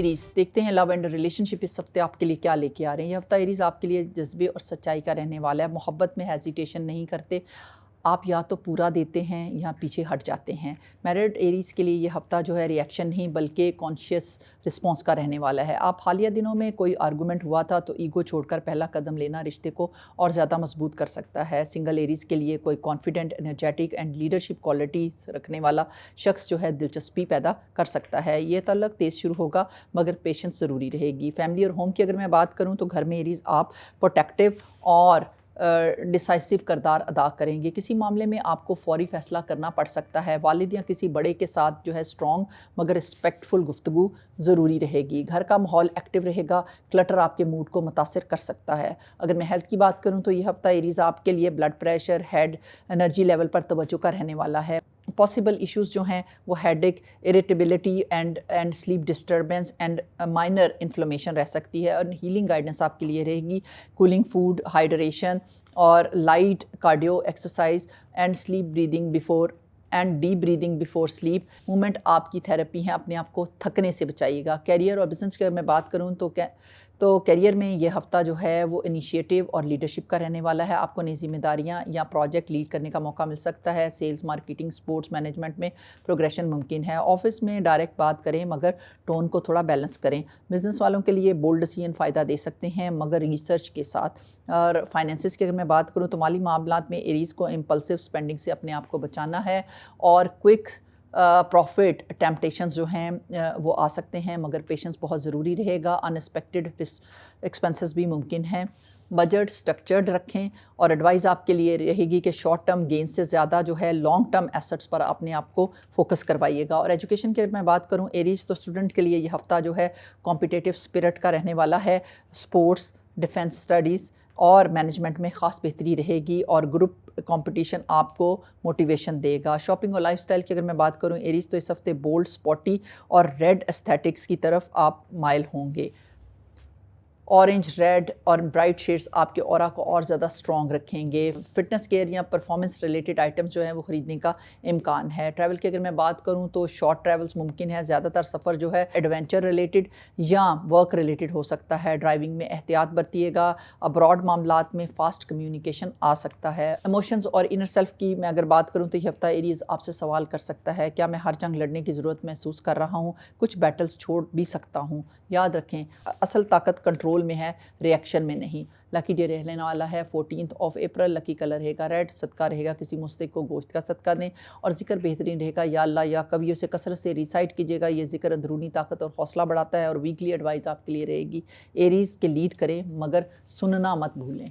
Arrays دیکھتے ہیں لو and relation شپ اس ہفتے آپ کے لیے کیا لے کے آ رہے ہیں. یہ ہفتہ ایریز آپ کے لیے جذبے اور سچائی کا رہنے والا ہے. محبت میں ہیزیٹیشن نہیں کرتے, آپ یا تو پورا دیتے ہیں یا پیچھے ہٹ جاتے ہیں. میرڈ ایریز کے لیے یہ ہفتہ جو ہے ریئیکشن نہیں بلکہ کانشیس رسپانس کا رہنے والا ہے. آپ حالیہ دنوں میں کوئی آرگومنٹ ہوا تھا تو ایگو چھوڑ کر پہلا قدم لینا رشتے کو اور زیادہ مضبوط کر سکتا ہے. سنگل ایریز کے لیے کوئی confident, energetic and leadership qualities رکھنے والا شخص جو ہے دلچسپی پیدا کر سکتا ہے. یہ تعلق تیز شروع ہوگا مگر پیشنس ضروری رہے گی. فیملی اور ہوم کی اگر میں بات کروں تو گھر میں ایریز آپ پروٹیکٹیو اور ڈیسائسو کردار ادا کریں گے. کسی معاملے میں آپ کو فوری فیصلہ کرنا پڑ سکتا ہے. والد یا کسی بڑے کے ساتھ جو ہے اسٹرانگ مگر رسپیکٹفل گفتگو ضروری رہے گی. گھر کا ماحول ایکٹیو رہے گا. کلٹر آپ کے موڈ کو متاثر کر سکتا ہے. اگر میں ہیلتھ کی بات کروں تو یہ ہفتہ ایریز آپ کے لیے blood pressure, head, energy level پر توجہ کا رہنے والا ہے. پاسبل ایشوز جو ہیں وہ headache, irritability and sleep disturbance and minor inflammation رہ سکتی ہے. اور ہیلنگ گائیڈنس آپ کے لیے رہے گی. کولنگ فوڈ, ہائیڈریشن اور light cardio exercise and sleep breathing before and deep breathing before slip moment آپ کی تھیراپی ہیں. اپنے آپ کو تھکنے سے بچائیے گا. کیریئر اور بزنس کی اگر میں بات کروں تو کیریئر میں یہ ہفتہ جو ہے وہ انیشیٹو اور لیڈرشپ کا رہنے والا ہے. آپ کو نئی ذمہ داریاں یا پروجیکٹ لیڈ کرنے کا موقع مل سکتا ہے. سیلز, مارکیٹنگ, سپورٹس مینجمنٹ میں پروگریشن ممکن ہے. آفس میں ڈائریکٹ بات کریں مگر ٹون کو تھوڑا بیلنس کریں. بزنس والوں کے لیے بولڈ ڈیسیژن فائدہ دے سکتے ہیں مگر ریسرچ کے ساتھ. اور فائنینسز کی اگر میں بات کروں تو مالی معاملات میں ایریز کو امپلسو اسپینڈنگ سے اپنے آپ کو بچانا ہے. اور کوئک پروفٹ ٹیمپٹیشنز جو ہیں وہ آ سکتے ہیں مگر پیشنس بہت ضروری رہے گا. انیکسپیکٹڈ ایکسپینسز بھی ممکن ہیں. بجٹ سٹرکچرڈ رکھیں اور ایڈوائز آپ کے لیے رہے گی کہ شارٹ ٹرم گین سے زیادہ جو ہے لانگ ٹرم ایسٹس پر اپنے آپ کو فوکس کروائیے گا. اور ایجوکیشن کی اگر میں بات کروں ایریز تو اسٹوڈنٹ کے لیے یہ ہفتہ جو ہے کمپٹیٹیو اسپرٹ کا رہنے والا ہے. اسپورٹس, ڈیفینس اسٹڈیز اور مینجمنٹ میں خاص بہتری رہے گی اور گروپ کمپٹیشن آپ کو موٹیویشن دے گا. شاپنگ اور لائف سٹائل کی اگر میں بات کروں ایریز تو اس ہفتے بولڈ, اسپاٹی اور ریڈ ایستھیٹکس کی طرف آپ مائل ہوں گے. اورنج, ریڈ اور برائٹ شیڈز آپ کے اورا کو اور زیادہ اسٹرانگ رکھیں گے. فٹنس کیئر یا پرفارمنس ریلیٹڈ آئٹمز جو ہیں وہ خریدنے کا امکان ہے. ٹریول کی اگر میں بات کروں تو شارٹ ٹریولز ممکن ہے. زیادہ تر سفر جو ہے ایڈونچر ریلیٹڈ یا ورک ریلیٹڈ ہو سکتا ہے. ڈرائیونگ میں احتیاط برتیے گا. ابراڈ معاملات میں فاسٹ کمیونیکیشن آ سکتا ہے. ایموشنز اور انر سیلف کی میں اگر بات کروں تو یہ ہفتہ ایریز آپ سے سوال کر سکتا ہے کیا میں ہر جنگ لڑنے کی ضرورت محسوس کر رہا ہوں, کچھ بیٹلز چھوڑ بھی سکتا ہوں. یاد رکھیں اصل طاقت کنٹرول میں ہے, ریئیکشن میں نہیں. لکی ڈے رہنے والا ہے 14 اپریل. لکی کلر رہے گا ریڈ. صدقہ رہے گا کسی مستحق کو گوشت کا صدقہ دیں. اور ذکر بہترین رہے گا یا اللہ یا کبھی اسے کثرت سے ریسائٹ کیجیے گا. یہ ذکر اندرونی طاقت اور حوصلہ بڑھاتا ہے. اور ویکلی ایڈوائز آپ کے لیے رہے گی ایریز کے لیڈ کریں مگر سننا مت بھولیں.